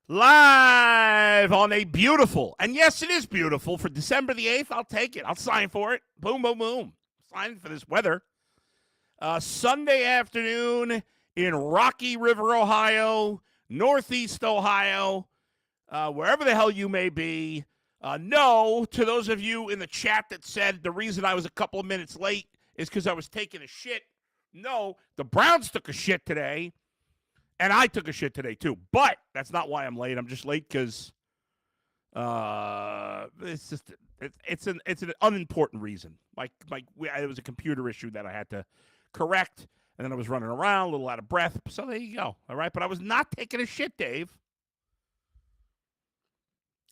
Live on a beautiful, and yes, it is beautiful, for December the 8th. I'll take it. I'll sign for it. Boom, boom, boom. Sign for this weather. Sunday afternoon in Rocky River, Ohio, Northeast Ohio, wherever the hell you may be. No, to those of you in the chat that said the reason I was a couple of minutes late is because I was taking a shit. No, the Browns took a shit today. And I took a shit today, too. But that's not why I'm late. I'm just late because it's just it's an unimportant reason. It was a computer issue that I had to correct, and then I was running around, a little out of breath. So there you go. All right, but I was not taking a shit, Dave.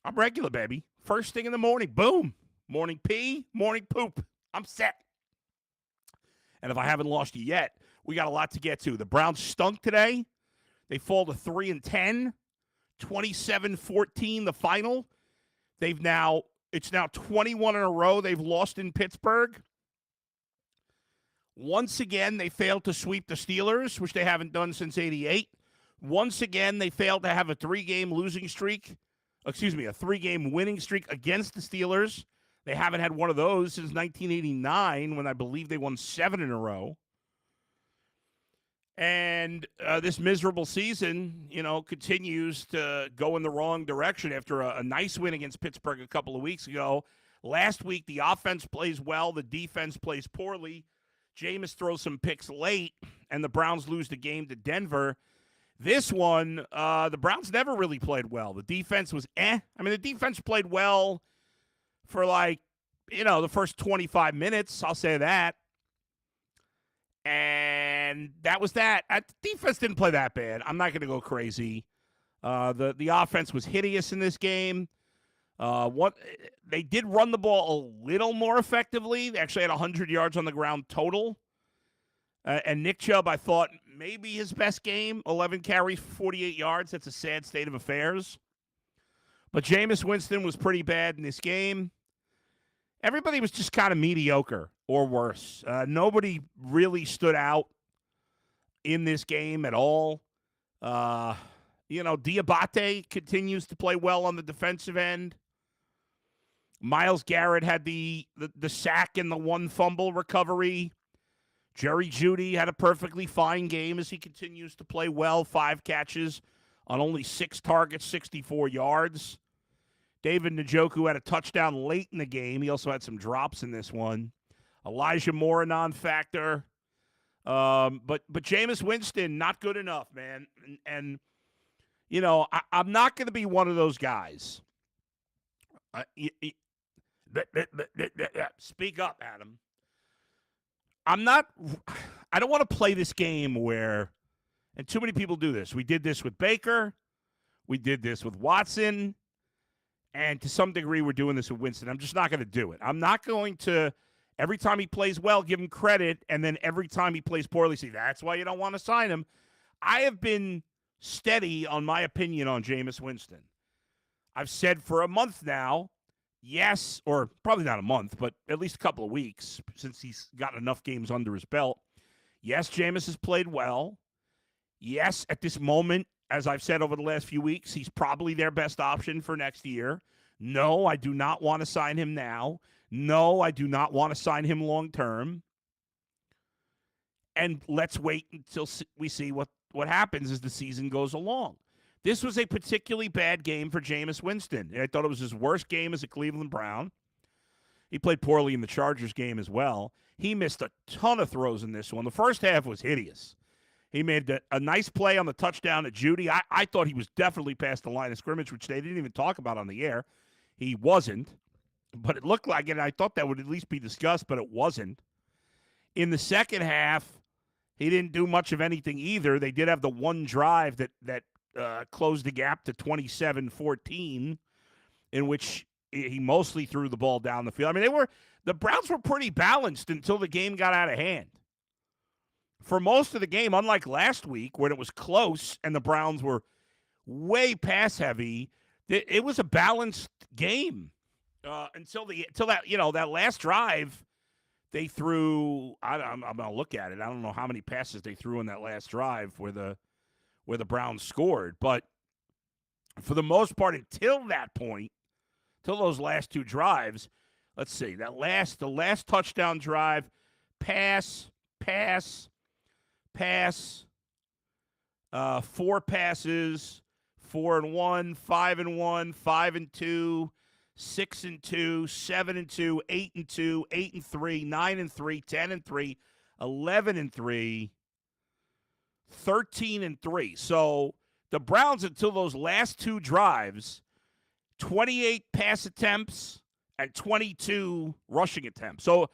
I'm regular, baby. First thing in the morning, boom. Morning pee, morning poop. I'm set. And if I haven't lost you yet, we got a lot to get to. The Browns stunk today. They fall to 3-10, 27-14 the final. It's now 21 in a row they've lost in Pittsburgh. Once again, they failed to sweep the Steelers, which they haven't done since '88. Once again, they failed to have a three-game winning streak against the Steelers. They haven't had one of those since 1989, when I believe they won 7 in a row. And this miserable season, continues to go in the wrong direction after a nice win against Pittsburgh a couple of weeks ago. Last week, the offense plays well. The defense plays poorly. Jameis throws some picks late, and the Browns lose the game to Denver. This one, the Browns never really played well. The defense was the defense played well for the first 25 minutes. I'll say that. And that was that. The defense didn't play that bad. I'm not going to go crazy. The offense was hideous in this game. They did run the ball a little more effectively. They actually had 100 yards on the ground total. And Nick Chubb, I thought, maybe his best game. 11 carries, 48 yards. That's a sad state of affairs. But Jameis Winston was pretty bad in this game. Everybody was just kind of mediocre or worse. Nobody really stood out in this game at all. Diabate continues to play well on the defensive end. Myles Garrett had the sack and the one fumble recovery. Jerry Jeudy had a perfectly fine game as he continues to play well. 5 catches on only 6 targets, 64 yards. David Njoku had a touchdown late in the game. He also had some drops in this one. Elijah Moore, a non-factor. But Jameis Winston, not good enough, man. And I'm not going to be one of those guys. Speak up, Adam. I don't want to play this game where, and too many people do this. We did this with Baker. We did this with Watson. And to some degree, we're doing this with Winston. I'm just not going to do it. I'm not going to, every time he plays well, give him credit, and then every time he plays poorly, say, that's why you don't want to sign him. I have been steady on my opinion on Jameis Winston. I've said for a month now, yes, or probably not a month, but at least a couple of weeks since he's gotten enough games under his belt. Yes, Jameis has played well. Yes, at this moment, as I've said over the last few weeks, he's probably their best option for next year. No, I do not want to sign him now. No, I do not want to sign him long term. And let's wait until we see what happens as the season goes along. This was a particularly bad game for Jameis Winston. I thought it was his worst game as a Cleveland Brown. He played poorly in the Chargers game as well. He missed a ton of throws in this one. The first half was hideous. He made a nice play on the touchdown to Jeudy. I thought he was definitely past the line of scrimmage, which they didn't even talk about on the air. He wasn't, but it looked like it. I thought that would at least be discussed, but it wasn't. In the second half, he didn't do much of anything either. They did have the one drive that closed the gap to 27-14, in which he mostly threw the ball down the field. I mean, the Browns were pretty balanced until the game got out of hand. For most of the game, unlike last week when it was close and the Browns were way pass heavy, it was a balanced game until that last drive. They threw. I'm gonna look at it. I don't know how many passes they threw in that last drive where the Browns scored, but for the most part, until that point, till those last two drives, let's see, the last touchdown drive, pass, 4 passes, 4-1, 5-1, 5-2, 6-2, 7-2, 8-2, 8-3, 9-3, 10-3, 11-3, 13-3. So the Browns, until those last two drives, 28 pass attempts and 22 rushing attempts. So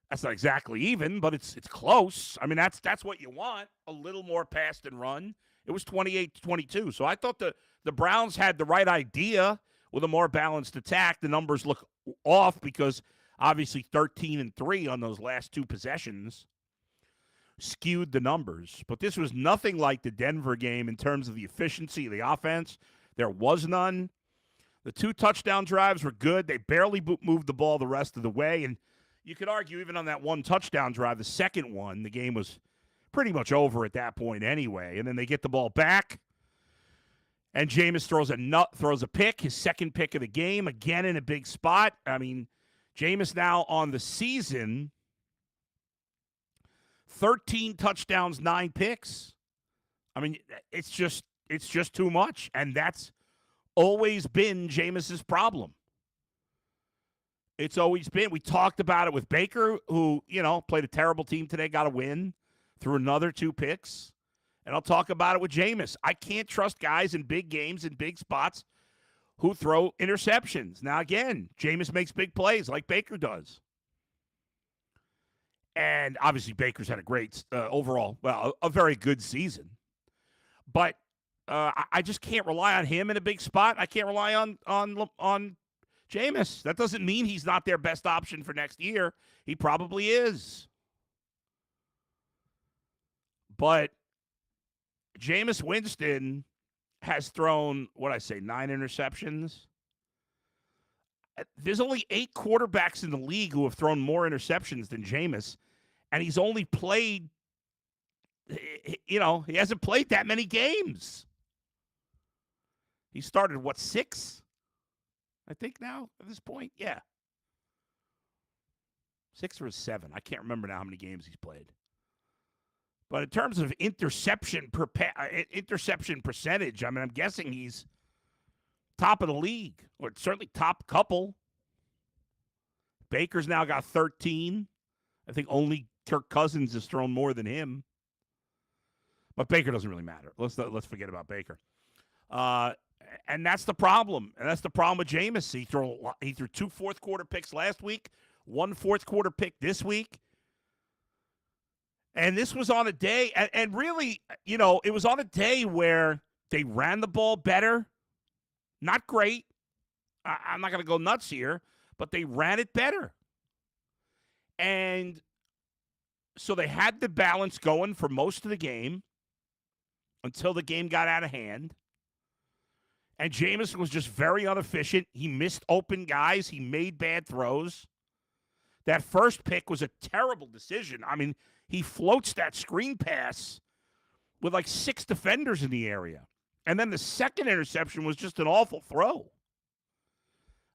that's not exactly even, but it's close. I mean, that's what you want, a little more pass than run. It was 28-22. So I thought the Browns had the right idea with a more balanced attack. The numbers look off because obviously 13-3 on those last two possessions skewed the numbers. But this was nothing like the Denver game in terms of the efficiency of the offense. There was none. The 2 touchdown drives were good. They barely moved the ball the rest of the way. And you could argue even on that 1 touchdown drive, the second one, the game was pretty much over at that point anyway. And then they get the ball back, and Jameis throws a pick, his second pick of the game, again in a big spot. I mean, Jameis now on the season, 13 touchdowns, 9 picks. I mean, it's just too much, and that's always been Jameis's problem. It's always been. We talked about it with Baker, who, played a terrible team today, got a win through another 2 picks. And I'll talk about it with Jameis. I can't trust guys in big games, in big spots, who throw interceptions. Now, again, Jameis makes big plays like Baker does. And obviously Baker's had a great overall, a very good season. But I just can't rely on him in a big spot. I can't rely on Jameis. That doesn't mean he's not their best option for next year. He probably is. But Jameis Winston has thrown, 9 interceptions? There's only 8 quarterbacks in the league who have thrown more interceptions than Jameis, and he's only played, he hasn't played that many games. He started, 6? I think now at this point? Yeah. 6 or 7. I can't remember now how many games he's played. But in terms of interception percentage, I mean, I'm guessing he's top of the league, or certainly top couple. Baker's now got 13. I think only Kirk Cousins has thrown more than him. But Baker doesn't really matter. Let's forget about Baker. And that's the problem. And that's the problem with Jameis. He threw 2 fourth-quarter picks last week, 1 fourth-quarter pick this week. And this was on a day, and really, it was on a day where they ran the ball better. Not great. I'm not going to go nuts here, but they ran it better. And so they had the balance going for most of the game until the game got out of hand. And Jameis was just very inefficient. He missed open guys. He made bad throws. That first pick was a terrible decision. I mean, he floats that screen pass with 6 defenders in the area. And then the second interception was just an awful throw.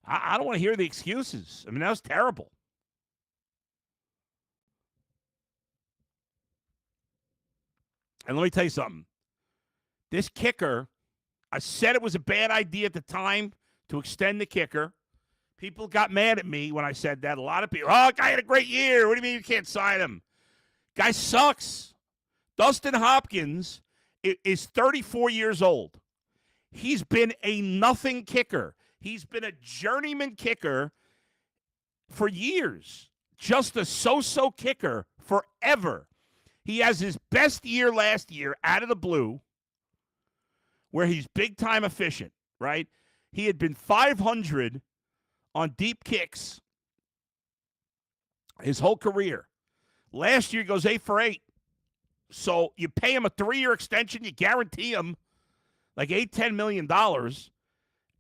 I don't want to hear the excuses. I mean, that was terrible. And let me tell you something. This kicker, I said it was a bad idea at the time to extend the kicker. People got mad at me when I said that. A lot of people, guy had a great year. What do you mean you can't sign him? Guy sucks. Dustin Hopkins is 34 years old. He's been a nothing kicker. He's been a journeyman kicker for years. Just a so-so kicker forever. He has his best year last year out of the blue, where he's big-time efficient, right? He had been 500 on deep kicks his whole career. Last year, he goes 8 for 8. So you pay him a 3-year extension. You guarantee him $8-10 million.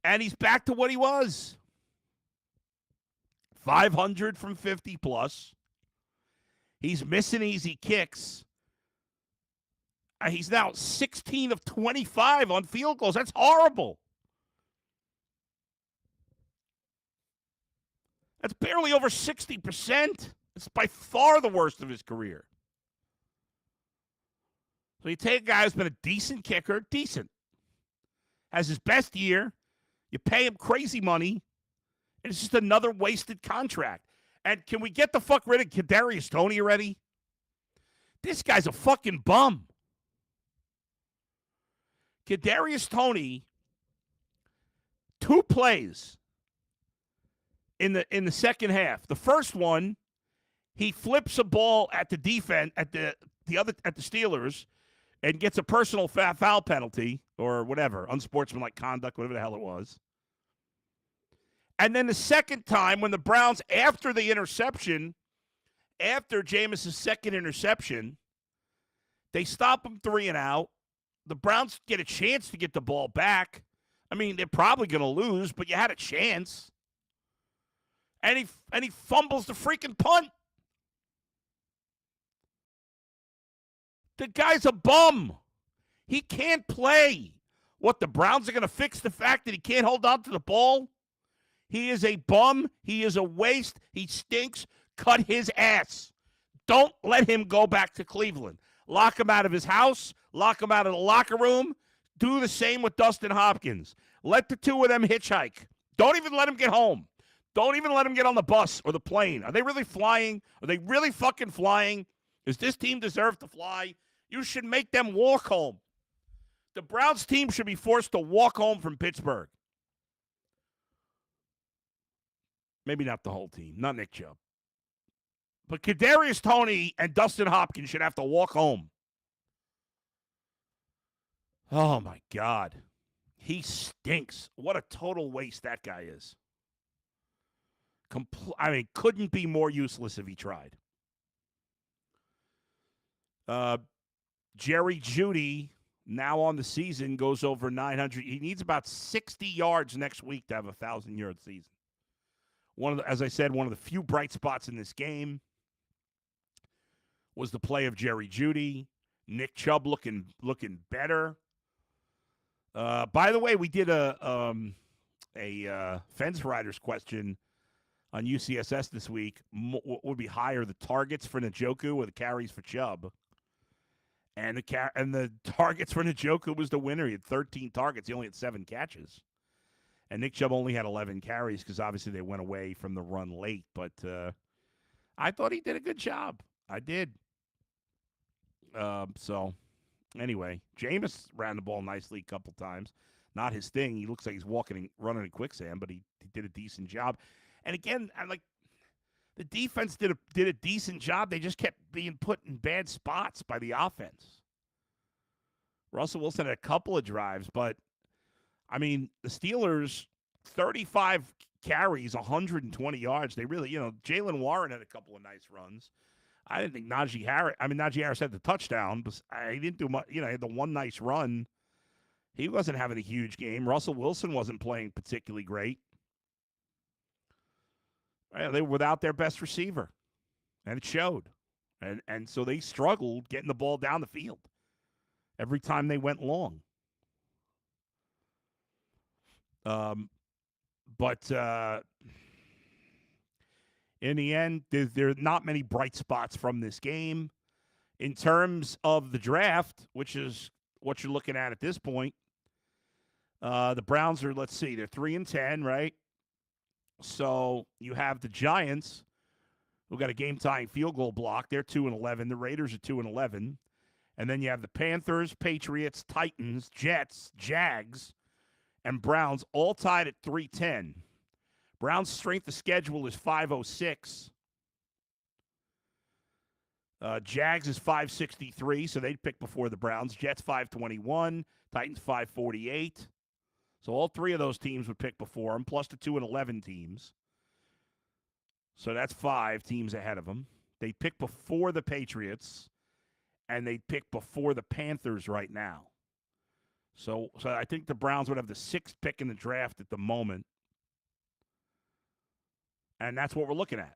And he's back to what he was. 500 from 50 plus. He's missing easy kicks. He's now 16 of 25 on field goals. That's horrible. That's barely over 60%. It's by far the worst of his career. So you take a guy who's been a decent kicker, has his best year, you pay him crazy money, and it's just another wasted contract. And can we get the fuck rid of Kadarius Toney already? This guy's a fucking bum. Kadarius Toney, 2 plays in the second half. The first one, he flips a ball at the defense at the Steelers and gets a personal foul penalty or whatever, unsportsmanlike conduct, whatever the hell it was. And then the second time when the Browns, after the interception, after Jameis' second interception, they stop him 3 and out. The Browns get a chance to get the ball back. I mean, they're probably going to lose, but you had a chance. And he fumbles the freaking punt. The guy's a bum. He can't play. What, the Browns are going to fix the fact that he can't hold on to the ball? He is a bum. He is a waste. He stinks. Cut his ass. Don't let him go back to Cleveland. Lock him out of his house. Lock him out of the locker room. Do the same with Dustin Hopkins. Let the 2 of them hitchhike. Don't even let him get home. Don't even let him get on the bus or the plane. Are they really flying? Are they really fucking flying? Does this team deserve to fly? You should make them walk home. The Browns team should be forced to walk home from Pittsburgh. Maybe not the whole team, not Nick Chubb. But Kadarius Toney and Dustin Hopkins should have to walk home. Oh, my God. He stinks. What a total waste that guy is. Couldn't be more useless if he tried. Jerry Jeudy, now on the season, goes over 900. He needs about 60 yards next week to have a 1,000-yard season. As I said, one of the few bright spots in this game was the play of Jerry Jeudy. Nick Chubb looking better. By the way, we did a Fence Riders question on UCSS this week. What would be higher, the targets for Njoku or the carries for Chubb? And the targets for Njoku was the winner. He had 13 targets. He only had 7 catches. And Nick Chubb only had 11 carries because obviously they went away from the run late. But I thought he did a good job. I did. So, anyway, Jameis ran the ball nicely a couple times. Not his thing. He looks like he's running in quicksand, but he did a decent job. And again, the defense did a decent job. They just kept being put in bad spots by the offense. Russell Wilson had a couple of drives, but I mean, the Steelers, 35 carries, 120 yards. They really, Jalen Warren had a couple of nice runs. I didn't think Najee Harris had the touchdown, but he didn't do much. He had the one nice run. He wasn't having a huge game. Russell Wilson wasn't playing particularly great. They were without their best receiver, and it showed. And so they struggled getting the ball down the field every time they went long. But in the end, there are not many bright spots from this game. In terms of the draft, which is what you're looking at this point, the Browns are, they're 3-10, right? So you have the Giants, who got a game-tying field goal block. They're 2-11. The Raiders are 2-11. And then you have the Panthers, Patriots, Titans, Jets, Jags, and Browns all tied at 3-10. Browns' strength of schedule is 506. Jags is 563, so they'd pick before the Browns. Jets 521, Titans 548. So all 3 of those teams would pick before them, plus the 2-11 teams. So that's 5 teams ahead of them. They pick before the Patriots, and they pick before the Panthers right now. So I think the Browns would have the 6th pick in the draft at the moment. And that's what we're looking at.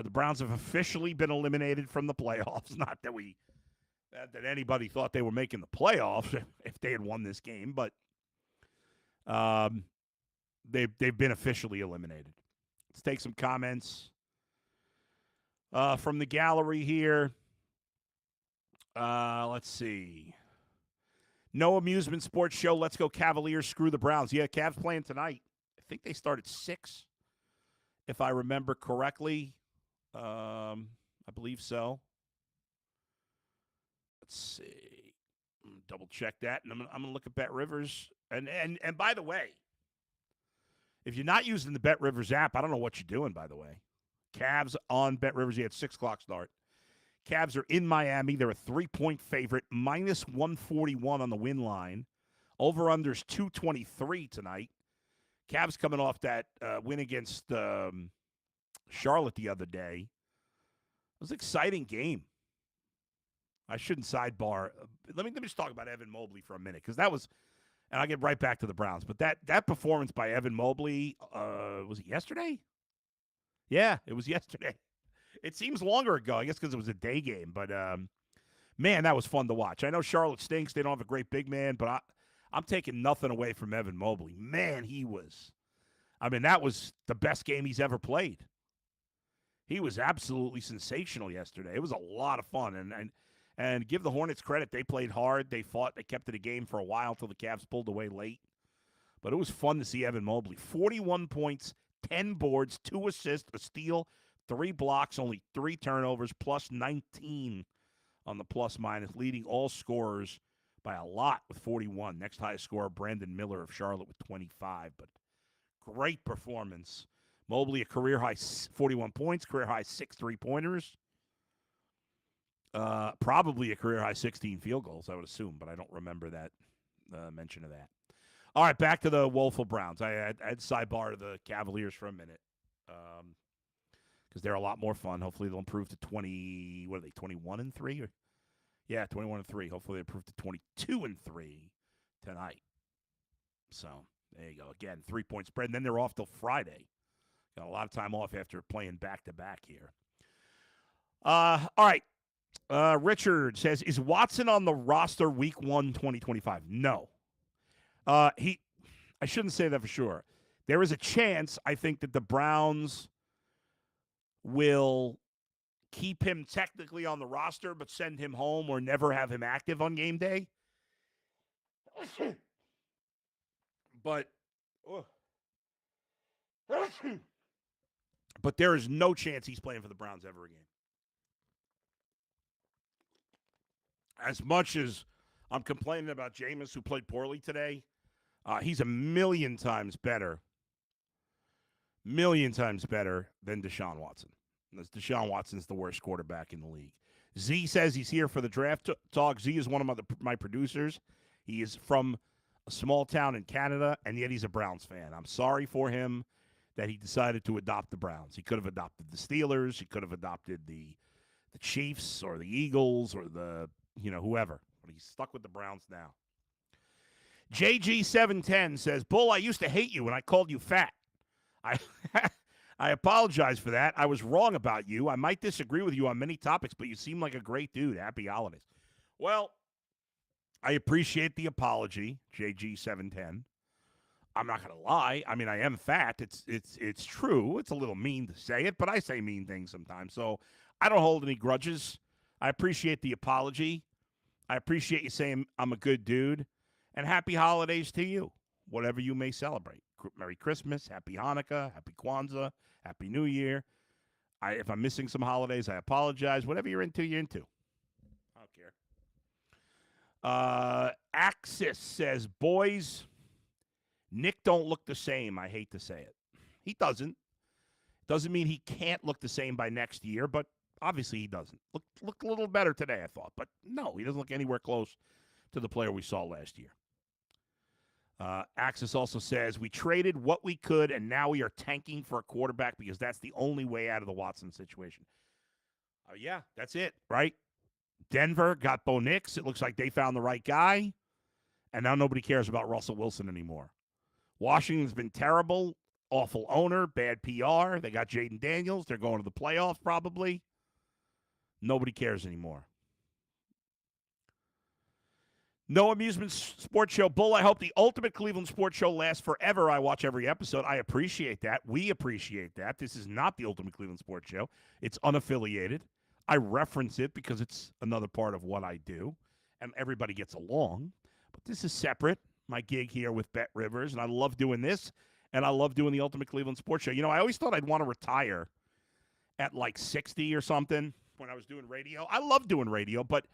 The Browns have officially been eliminated from the playoffs. Not that anybody thought they were making the playoffs if they had won this game, but they've been officially eliminated. Let's take some comments from the gallery here. Let's see. No amusement sports show. Let's go Cavaliers. Screw the Browns. Yeah, Cavs playing tonight. I think they start at 6, if I remember correctly. I believe so. Let's see. Double check that, and I'm gonna look at Bet Rivers. And by the way, if you're not using the Bet Rivers app, I don't know what you're doing. By the way, Cavs on Bet Rivers. You had 6 o'clock start. Cavs are in Miami. They're a 3-point favorite, minus 141 on the win line. Over-under's 223 tonight. Cavs coming off that win against Charlotte the other day. It was an exciting game. I shouldn't sidebar. Let me just talk about Evan Mobley for a minute, because that was, and I'll get right back to the Browns, but that performance by Evan Mobley, was it yesterday? Yeah, it was yesterday. It seems longer ago, I guess, because it was a day game. But, man, that was fun to watch. I know Charlotte stinks. They don't have a great big man, but I'm taking nothing away from Evan Mobley. Man, that was the best game he's ever played. He was absolutely sensational yesterday. It was a lot of fun. And give the Hornets credit. They played hard. They fought. They kept it a game for a while until the Cavs pulled away late. But it was fun to see Evan Mobley. 41 points, 10 boards, 2 assists, a steal, 3 blocks, only 3 turnovers, plus 19 on the plus-minus, leading all scorers by a lot with 41. Next highest scorer, Brandon Miller of Charlotte with 25. But great performance. Mobley, a career-high 41 points, career-high 6 3-pointers. Probably a career-high 16 field goals, I would assume, but I don't remember that mention of that. All right, back to the woeful Browns. I had sidebar to the Cavaliers for a minute. Because they're a lot more fun. Hopefully they'll improve to 21-3? Yeah, 21-3. Hopefully they improve to 22-3 tonight. So there you go. Again, 3-point spread. And then they're off till Friday. Got a lot of time off after playing back-to-back here. All right. Richard says, is Watson on the roster week 1, 2025? No. I shouldn't say that for sure. There is a chance, I think, that the Browns will keep him technically on the roster but send him home or never have him active on game day. But there is no chance he's playing for the Browns ever again. As much as I'm complaining about Jameis, who played poorly today, he's a million times better than Deshaun Watson. Deshaun Watson's the worst quarterback in the league. Z says he's here for the draft talk. Z is one of my producers. He is from a small town in Canada, and yet he's a Browns fan. I'm sorry for him that he decided to adopt the Browns. He could have adopted the Steelers. He could have adopted the Chiefs or the Eagles or whoever. But he's stuck with the Browns now. JG710 says, Bull, I used to hate you when I called you fat. I apologize for that. I was wrong about you. I might disagree with you on many topics, but you seem like a great dude. Happy holidays. Well, I appreciate the apology, JG710. I'm not going to lie. I mean, I am fat. It's true. It's a little mean to say it, but I say mean things sometimes. So I don't hold any grudges. I appreciate the apology. I appreciate you saying I'm a good dude. And happy holidays to you, whatever you may celebrate. Merry Christmas, Happy Hanukkah, Happy Kwanzaa, Happy New Year. If I'm missing some holidays, I apologize. Whatever you're into, you're into. I don't care. Axis says, boys, Nick don't look the same. I hate to say it. He doesn't. Doesn't mean he can't look the same by next year, but obviously he doesn't. Look a little better today, I thought. But no, he doesn't look anywhere close to the player we saw last year. Axis also says, we traded what we could, and now we are tanking for a quarterback because that's the only way out of the Watson situation. Yeah, that's it, right? Denver got Bo Nix. It looks like they found the right guy, and now nobody cares about Russell Wilson anymore. Washington's been terrible, awful owner, bad PR. They got Jaden Daniels. They're going to the playoffs probably. Nobody cares anymore. No amusement sports show. Bull, I hope the ultimate Cleveland sports show lasts forever. I watch every episode. I appreciate that. We appreciate that. This is not the ultimate Cleveland sports show. It's unaffiliated. I reference it because it's another part of what I do, and everybody gets along. But this is separate, my gig here with Bet Rivers, and I love doing this, and I love doing the ultimate Cleveland sports show. You know, I always thought I'd want to retire at like 60 or something when I was doing radio. I love doing radio, but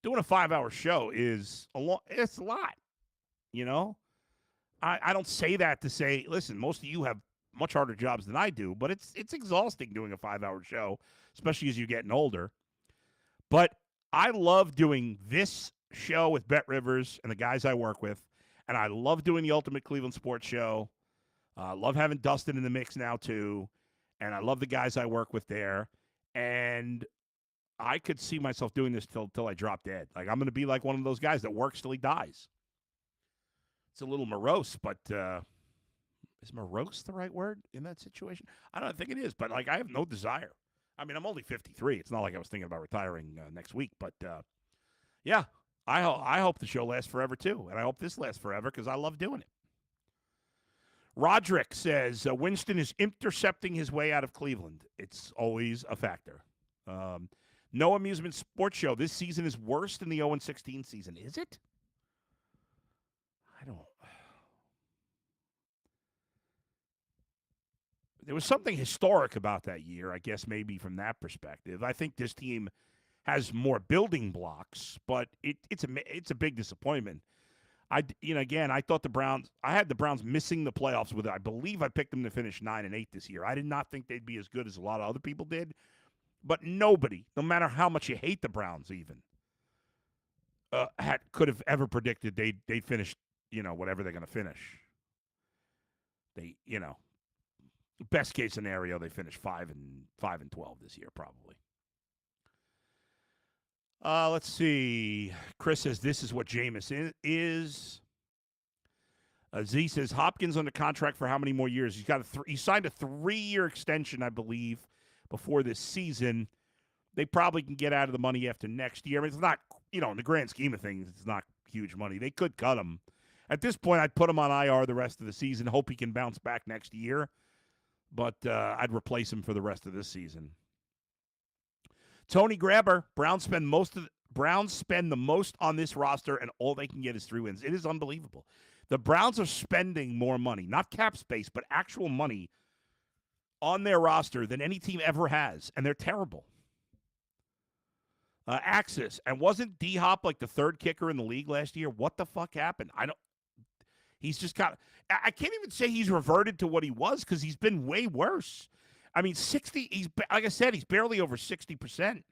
doing a 5-hour show is it's a lot, you know? I don't say that to say, listen, most of you have much harder jobs than I do, but it's exhausting doing a 5-hour show, especially as you're getting older. But I love doing this show with Bet Rivers and the guys I work with, and I love doing the Ultimate Cleveland Sports Show. I love having Dustin in the mix now, too, and I love the guys I work with there. And I could see myself doing this till I drop dead. Like, I'm going to be like one of those guys that works till he dies. It's a little morose, but is morose the right word in that situation? I don't think it is, but, like, I have no desire. I mean, I'm only 53. It's not like I was thinking about retiring next week, but, yeah, I hope the show lasts forever, too, and I hope this lasts forever because I love doing it. Roderick says, Winston is intercepting his way out of Cleveland. It's always a factor. No amusement sports show. This season is worse than the 0-16 season. Is it? I don't. There was something historic about that year, I guess, maybe from that perspective. I think this team has more building blocks, but it's a big disappointment. I thought the Browns. I had the Browns missing the playoffs with it. I believe I picked them to finish 9-8 this year. I did not think they'd be as good as a lot of other people did. But nobody, no matter how much you hate the Browns, even could have ever predicted they'd finish, whatever they're going to finish. Best case scenario, they finish 5-12 this year, probably. Let's see. Chris says this is what Jameis is. Z says Hopkins under contract for how many more years? He signed a 3-year extension, I believe, before this season. They probably can get out of the money after next year. I mean, it's not, in the grand scheme of things, it's not huge money. They could cut him. At this point, I'd put him on IR the rest of the season, hope he can bounce back next year. But I'd replace him for the rest of this season. Tony Grabber, Browns spend the most on this roster, and all they can get is 3 wins. It is unbelievable. The Browns are spending more money, not cap space, but actual money on their roster than any team ever has, and they're terrible. Axis, and wasn't D-Hop like the third kicker in the league last year? What the fuck happened? He's just I can't even say he's reverted to what he was because he's been way worse. I mean, 60, like I said, he's barely over 60%.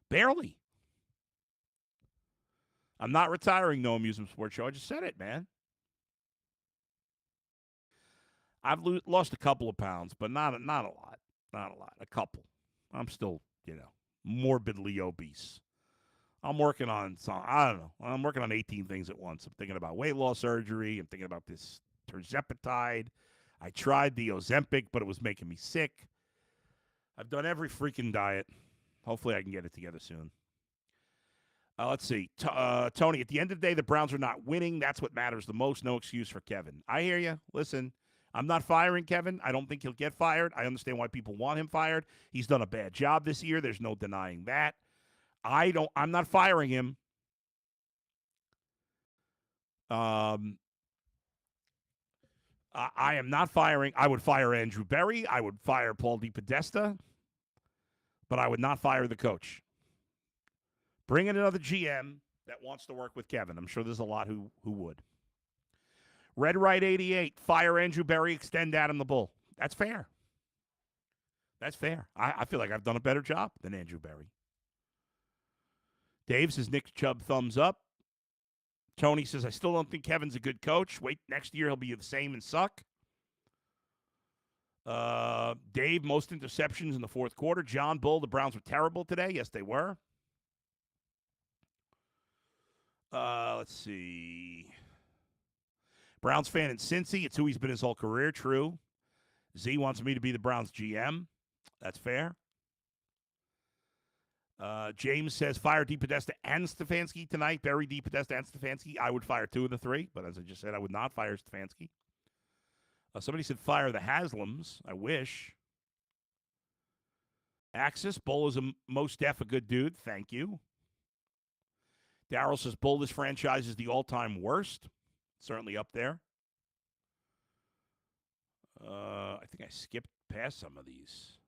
Barely. I'm not retiring No Amusement Sports Show. I just said it, man. I've lost a couple of pounds, but not a lot. Not a lot. A couple. I'm still, morbidly obese. I'm working on I'm working on 18 things at once. I'm thinking about weight loss surgery. I'm thinking about this terzepatide. I tried the Ozempic, but it was making me sick. I've done every freaking diet. Hopefully I can get it together soon. Let's see. Tony, at the end of the day, the Browns are not winning. That's what matters the most. No excuse for Kevin. I hear you. Listen, I'm not firing Kevin. I don't think he'll get fired. I understand why people want him fired. He's done a bad job this year. There's no denying that. I'm not firing him. I am not firing. I would fire Andrew Berry. I would fire Paul DePodesta. But I would not fire the coach. Bring in another GM that wants to work with Kevin. I'm sure there's a lot who would. Red Right 88, fire Andrew Berry, extend Adam the Bull. That's fair. That's fair. I feel like I've done a better job than Andrew Berry. Dave says Nick Chubb, thumbs up. Tony says, I still don't think Kevin's a good coach. Wait, next year he'll be the same and suck. Dave, most interceptions in the fourth quarter. John Bull, the Browns were terrible today. Yes, they were. Let's see. Browns fan in Cincy. It's who he's been his whole career. True. Z wants me to be the Browns GM. That's fair. James says fire DePodesta and Stefanski tonight. Bury DePodesta and Stefanski. I would fire 2 of the 3, but as I just said, I would not fire Stefanski. Somebody said fire the Haslams. I wish. Axis, Bull is most def a good dude. Thank you. Darryl says Bull, this franchise is the all-time worst. Certainly up there. I think I skipped past some of these.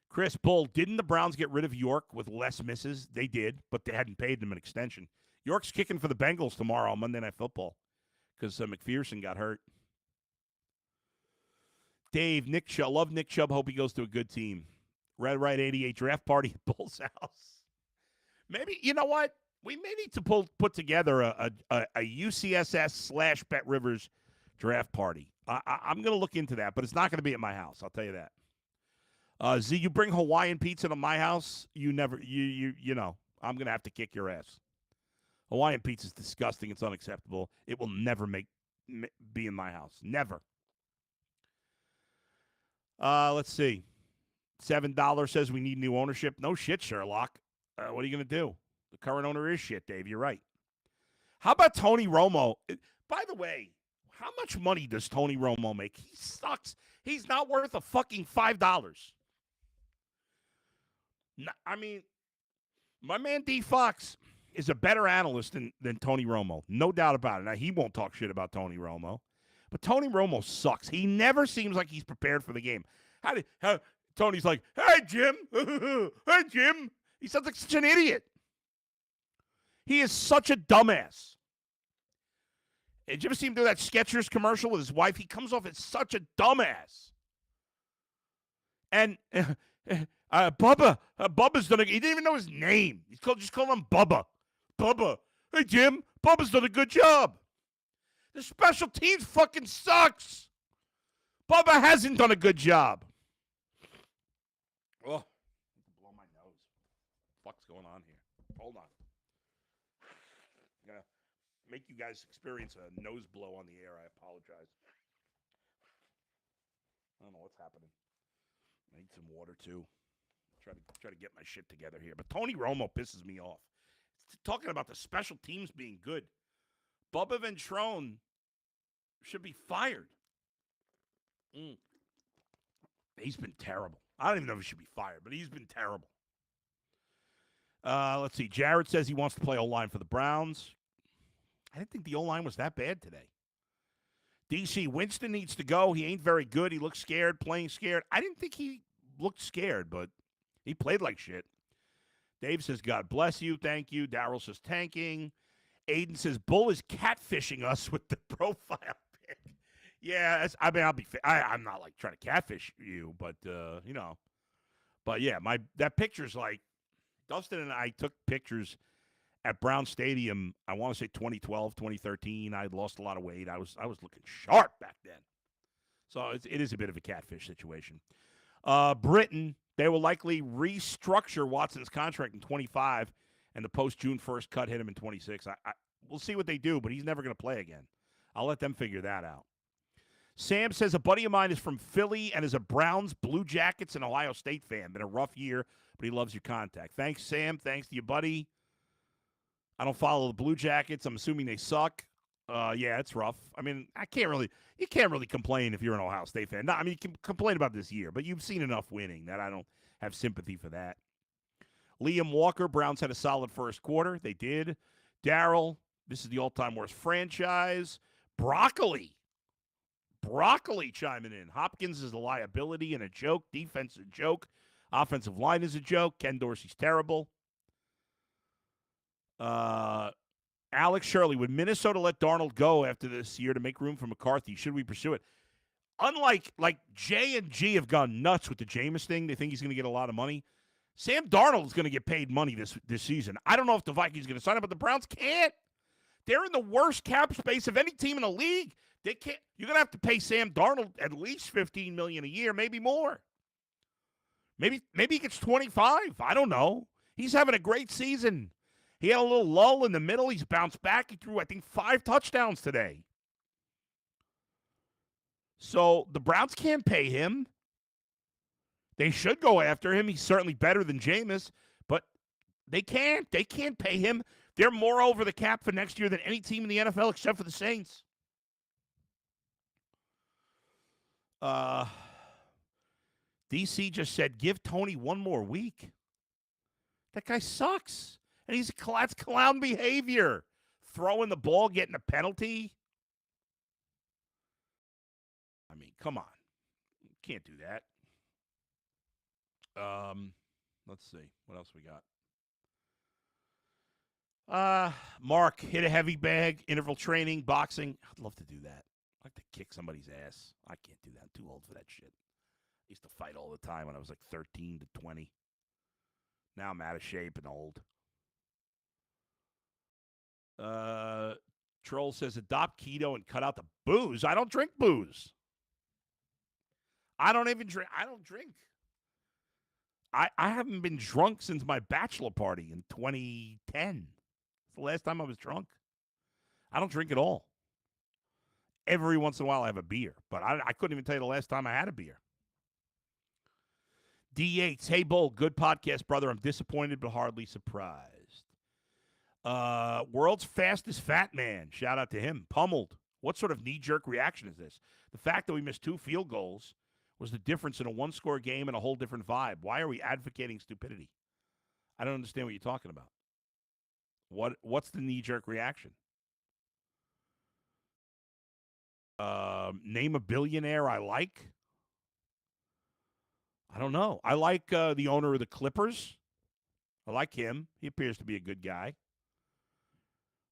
Chris, Bull, didn't the Browns get rid of York with less misses? They did, but they hadn't paid him an extension. York's kicking for the Bengals tomorrow on Monday Night Football because McPherson got hurt. Dave, Nick Chubb, love Nick Chubb. Hope he goes to a good team. Red Right 88 draft party at Bull's house. Maybe, you know what? We may need to put together a UCSS / Bet Rivers draft party. I'm going to look into that, but it's not going to be at my house. I'll tell you that. Z, you bring Hawaiian pizza to my house, you know, I'm going to have to kick your ass. Hawaiian pizza is disgusting. It's unacceptable. It will never be in my house. Never. Let's see. $7 says we need new ownership. No shit, Sherlock. What are you going to do? The current owner is shit, Dave. You're right. How about Tony Romo? By the way, how much money does Tony Romo make? He sucks. He's not worth a fucking $5. I mean, my man D. Fox is a better analyst than Tony Romo. No doubt about it. Now, he won't talk shit about Tony Romo. But Tony Romo sucks. He never seems like he's prepared for the game. Tony's like, hey, Jim. Hey, Jim. He sounds like such an idiot. He is such a dumbass. Did you ever see him do that Skechers commercial with his wife? He comes off as such a dumbass. And Bubba's done he didn't even know his name. Just called him Bubba. Bubba. Hey, Jim. Bubba's done a good job. The special teams fucking sucks. Bubba hasn't done a good job. Oh, blow my nose. What's going on here? Hold on. I'm going to make you guys experience a nose blow on the air. I apologize. I don't know what's happening. I need some water, too. Try to get my shit together here. But Tony Romo pisses me off. Talking about the special teams being good. Bubba Ventrone should be fired. He's been terrible. I don't even know if he should be fired, but he's been terrible. Let's see. Jared says he wants to play O-line for the Browns. I didn't think the O-line was that bad today. DC, Winston needs to go. He ain't very good. He looks scared, playing scared. I didn't think he looked scared, but he played like shit. Dave says, God bless you. Thank you. Darryl says, tanking. Aiden says, Bull is catfishing us with the profile pic. Yeah, I'm not like trying to catfish you, but you know. But yeah, that picture's like Dustin and I took pictures at Brown Stadium. I want to say 2012, 2013. I had lost a lot of weight. I was looking sharp back then. So it is a bit of a catfish situation. Britain, they will likely restructure Watson's contract in 25, and the post-June 1st cut hit him in 26. We'll see what they do, but he's never going to play again. I'll let them figure that out. Sam says, a buddy of mine is from Philly and is a Browns, Blue Jackets, and Ohio State fan. Been a rough year, but he loves your contact. Thanks, Sam. Thanks to you, buddy. I don't follow the Blue Jackets. I'm assuming they suck. Yeah, it's rough. I mean, you can't really complain if you're an Ohio State fan. No, I mean, you can complain about this year, but you've seen enough winning that I don't have sympathy for that. Liam Walker, Browns had a solid first quarter. They did. Darryl, this is the all-time worst franchise. Broccoli chiming in. Hopkins is a liability and a joke. Defense is a joke. Offensive line is a joke. Ken Dorsey's terrible. Alex Shirley, would Minnesota let Darnold go after this year to make room for McCarthy? Should we pursue it? Unlike, J and G have gone nuts with the Jameis thing. They think he's going to get a lot of money. Sam Darnold is going to get paid money this season. I don't know if the Vikings are going to sign him, but the Browns can't. They're in the worst cap space of any team in the league. They can't. You're going to have to pay Sam Darnold at least $15 million a year, maybe more. Maybe he gets 25. I don't know. He's having a great season. He had a little lull in the middle. He's bounced back. He threw, I think, 5 touchdowns today. So the Browns can't pay him. They should go after him. He's certainly better than Jameis, but they can't. They can't pay him. They're more over the cap for next year than any team in the NFL except for the Saints. DC just said, give Tony one more week. That guy sucks. And that's clown behavior. Throwing the ball, getting a penalty. I mean, come on. Can't do that. Let's see. What else we got? Mark, hit a heavy bag, interval training, boxing. I'd love to do that. I'd like to kick somebody's ass. I can't do that. I'm too old for that shit. I used to fight all the time when I was like 13 to 20. Now I'm out of shape and old. Troll says, adopt keto and cut out the booze. I don't drink booze. I don't even drink. I don't drink. I haven't been drunk since my bachelor party in 2010. It's the last time I was drunk. I don't drink at all. Every once in a while I have a beer, but I couldn't even tell you the last time I had a beer. D8, hey, Bull, good podcast, brother. I'm disappointed but hardly surprised. World's fastest fat man. Shout out to him. Pummeled. What sort of knee-jerk reaction is this? The fact that we missed 2 field goals was the difference in a one-score game and a whole different vibe. Why are we advocating stupidity? I don't understand what you're talking about. What's the knee-jerk reaction? Name a billionaire I like. I don't know. I like the owner of the Clippers. I like him. He appears to be a good guy.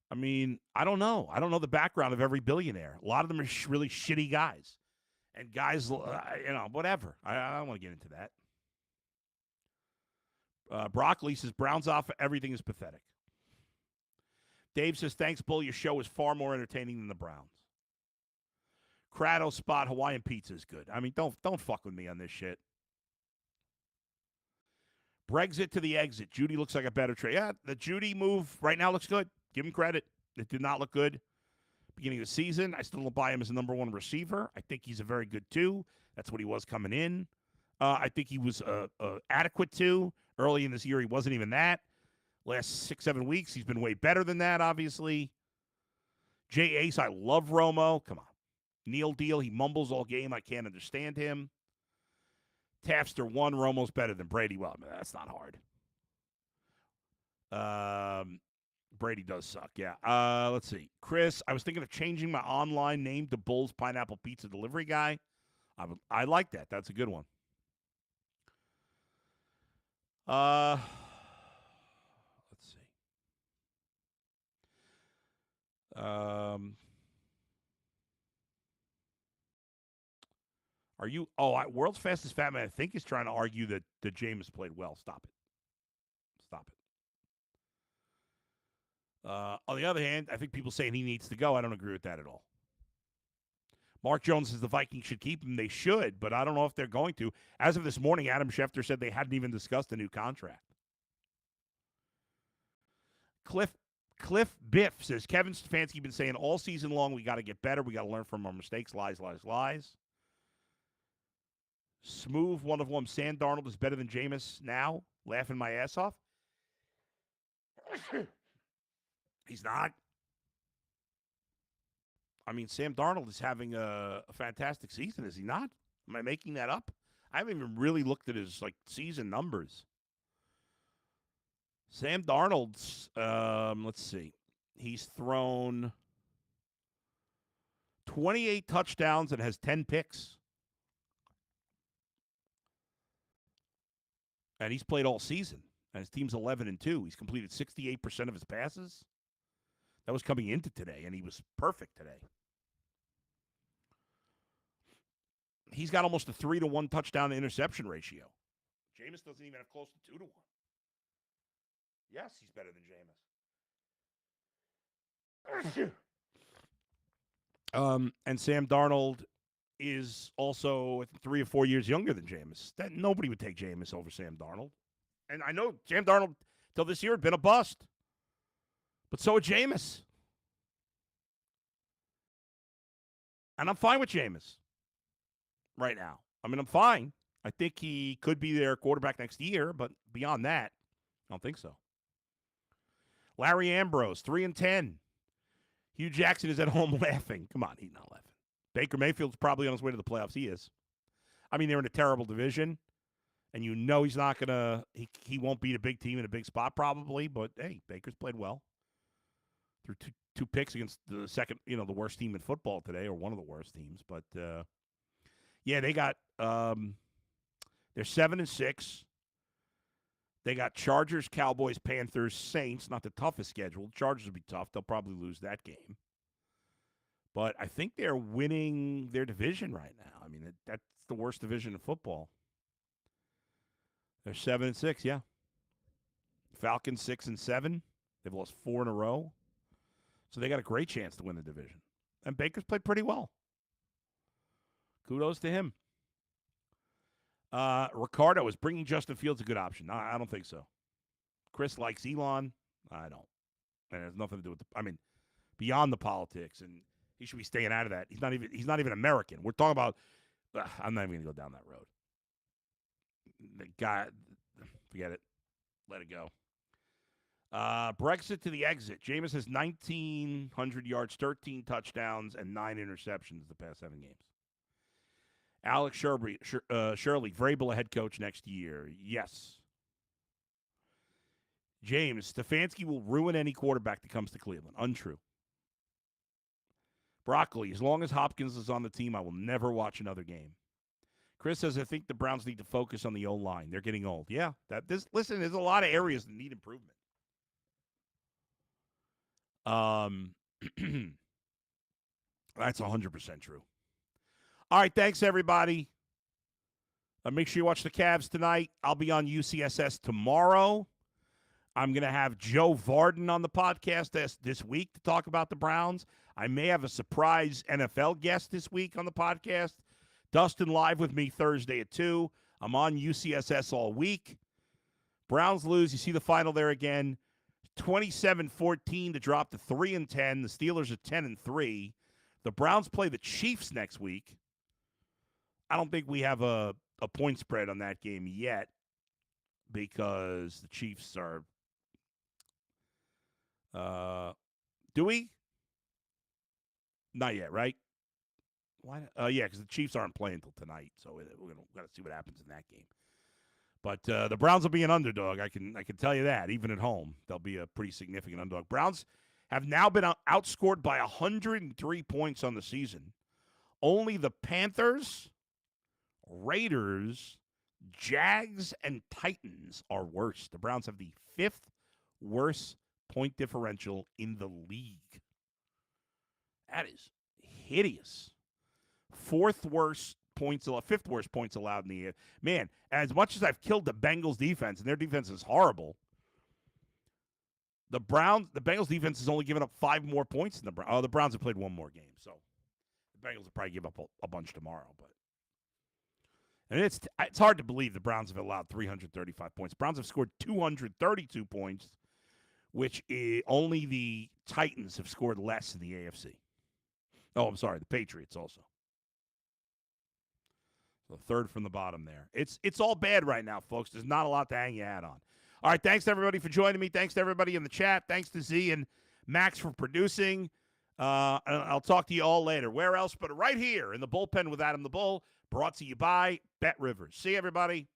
I mean, I don't know. I don't know the background of every billionaire. A lot of them are really shitty guys. And guys, whatever. I don't want to get into that. Broccoli says, Browns off, everything is pathetic. Dave says, thanks, Bull. Your show is far more entertaining than the Browns. Crado spot, Hawaiian pizza is good. I mean, don't fuck with me on this shit. Brexit to the exit. Judy looks like a better trade. Yeah, the Judy move right now looks good. Give him credit. It did not look good beginning of the season. I still don't buy him as a number 1 receiver. I think he's a very good 2. That's what he was coming in. I think he was adequate 2. Early in this year, he wasn't even that. Last 6-7 weeks, he's been way better than that, obviously. Jay Ace, I love Romo. Come on. Neil Deal, he mumbles all game. I can't understand him. Tafster 1, Romo's better than Brady. Well, I mean, that's not hard. Brady does suck, yeah. Let's see. Chris, I was thinking of changing my online name to Bull's Pineapple Pizza Delivery Guy. I like that. That's a good one. Let's see. Are you? World's fastest fat man, I think, is trying to argue that Jameis played well. Stop it. On the other hand, I think people saying he needs to go. I don't agree with that at all. Mark Jones says the Vikings should keep him. They should, but I don't know if they're going to. As of this morning, Adam Schefter said they hadn't even discussed a new contract. Cliff Biff says, Kevin Stefanski been saying all season long, we got to get better. We got to learn from our mistakes. Lies. Smooth, one of them. Sam Darnold is better than Jameis now. Laughing my ass off. He's not. I mean, Sam Darnold is having a fantastic season, is he not? Am I making that up? I haven't even really looked at his season numbers. Sam Darnold's, let's see. He's thrown 28 touchdowns and has 10 picks. And he's played all season. And his team's 11-2. He's completed 68% of his passes. That was coming into today, and he was perfect today. He's got almost a 3-to-1 touchdown to interception ratio. Jameis doesn't even have close to 2-to-1. Yes, he's better than Jameis. And Sam Darnold is also 3 or 4 years younger than Jameis. That nobody would take Jameis over Sam Darnold. And I know Sam Darnold, till this year, had been a bust. But so had Jameis. And I'm fine with Jameis. right now. I mean, I'm fine. I think he could be their quarterback next year, but beyond that, I don't think so. Larry Ambrose, 3-10. Hugh Jackson is at home laughing. Come on, he's not laughing. Baker Mayfield's probably on his way to the playoffs. He is. I mean, they're in a terrible division, and you know he's not going to – he won't beat a big team in a big spot probably, but, hey, Baker's played well. Threw two picks against the second – the worst team in football today, or one of the worst teams. But, yeah, they got they're 7-6. They got Chargers, Cowboys, Panthers, Saints. Not the toughest schedule. Chargers will be tough. They'll probably lose that game. But I think they're winning their division right now. I mean, that's the worst division in football. They're 7-6, yeah. Falcons 6-7. They've lost 4 in a row. So they got a great chance to win the division. And Baker's played pretty well. Kudos to him. Ricardo, is bringing Justin Fields a good option? No, I don't think so. Chris likes Elon. I don't. And it has nothing to do with beyond the politics, and he should be staying out of that. He's not even American. We're talking about I'm not even going to go down that road. The guy, forget it. Let it go. Brexit to the exit. Jameis has 1,900 yards, 13 touchdowns, and 9 interceptions the past 7 games. Alex Shirley, Vrabel a head coach next year. Yes. James, Stefanski will ruin any quarterback that comes to Cleveland. Untrue. Broccoli, as long as Hopkins is on the team, I will never watch another game. Chris says, I think the Browns need to focus on the O-line. They're getting old. Yeah. Listen, there's a lot of areas that need improvement. That's 100% true. All right, thanks, everybody. Make sure you watch the Cavs tonight. I'll be on UCSS tomorrow. I'm going to have Joe Varden on the podcast this week to talk about the Browns. I may have a surprise NFL guest this week on the podcast. Dustin live with me Thursday at 2. I'm on UCSS all week. Browns lose. You see the final there again. 27-14 to drop to 3-10. The Steelers are 10-3. The Browns play the Chiefs next week. I don't think we have a point spread on that game yet because the Chiefs are do we? Not yet, right? Why? Yeah, because the Chiefs aren't playing until tonight, so we're gonna see what happens in that game. But the Browns will be an underdog. I can tell you that. Even at home, they'll be a pretty significant underdog. Browns have now been outscored by 103 points on the season. Only the Panthers, Raiders, Jags, and Titans are worse. The Browns have the 5th worst point differential in the league. That is hideous. 5th worst points allowed in the year. Man, as much as I've killed the Bengals defense, and their defense is horrible, the Bengals defense has only given up 5 more points than the Browns have played 1 more game. So the Bengals will probably give up a bunch tomorrow, and it's hard to believe the Browns have allowed 335 points. Browns have scored 232 points, which only the Titans have scored less in the AFC. Oh, I'm sorry, the Patriots also. So 3rd from the bottom there. It's all bad right now, folks. There's not a lot to hang your hat on. All right, thanks to everybody for joining me. Thanks to everybody in the chat. Thanks to Z and Max for producing. I'll talk to you all later. Where else but right here in the bullpen with Adam the Bull, brought to you by Bet Rivers. See you, everybody.